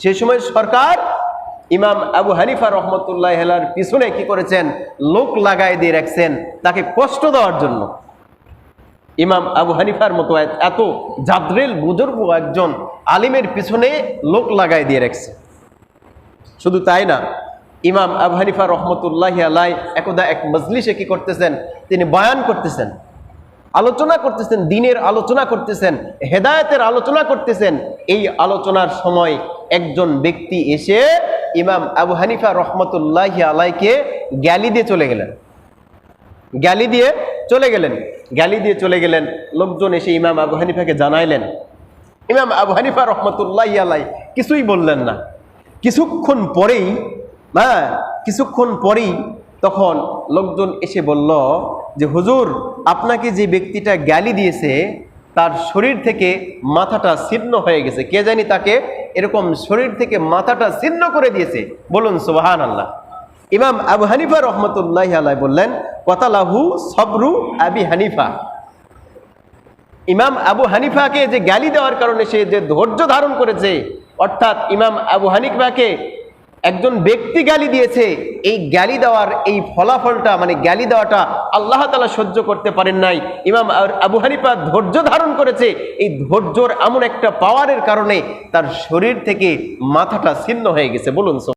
সেই সময় সরকার ইমাম আবু হানিফা রহমতুল্লাহ আলাইহির পিছনে কি করেছেন, লোক লাগাই দিয়ে রাখছেন তাকে কষ্ট দেওয়ার জন্য। ইমাম আবু হানিফার মতো এত জাদরেল বুজুর্গ একজন আলিমের পিছনে লোক লাগাই দিয়ে রাখছে। শুধু তাই না, ইমাম আবু হানিফা রহমতুল্লাহ আলাইহি একদা এক মজলিসে কি করতেছেন, তিনি বয়ান করতেছেন, আলোচনা করতেছেন, দ্বীনের আলোচনা করতেছেন, হেদায়েতের আলোচনা করতেছেন। এই আলোচনার সময় একজন ব্যক্তি এসে ইমাম আবু হানিফা রহমতুল্লাহ আলাইহিকে গালি দিয়ে চলে গেলেন। গালি দিয়ে চলে গেলেন। লোকজন এসে ইমাম আবু হানিফাকে জানাইলেন। ইমাম আবু হানিফা রহমতুল্লাহ আলাইহি কিছুই বললেন না। কিছুক্ষণ পরেই তখন লোকজন এসে বলল যে হুজুর, আপনাকে যে ব্যক্তিটা গালি দিয়েছে তার শরীর থেকে মাথাটা ছিন্ন হয়ে গেছে। কে জানি তাকে এরকম শরীর থেকে মাথাটা ছিন্ন করে দিয়েছে, বলুন সুবহানাল্লাহ। ইমাম আবু হানিফা রহমতুল্লাহ আলাইহি বললেন, কতালাহু সবরু আবি হানিফা। ইমাম আবু হানিফাকে যে গালি দেওয়ার কারণে সে যে ধৈর্য ধারণ করেছে, অর্থাৎ ইমাম আবু হানিফাকে একজন ব্যক্তি গালি দিয়েছে, এই গালি দেওয়ার এই ফলাফলটা মানে গালি দেওয়াটা আল্লাহ তাআলা সহ্য করতে পারেন নাই। ইমাম আবু হানিফা ধৈর্য ধারণ করেছে, এই ধৈর্যর এমন একটা পাওয়ারের কারণে তার শরীর থেকে মাথাটা ছিন্ন হয়ে গেছে, বলুন।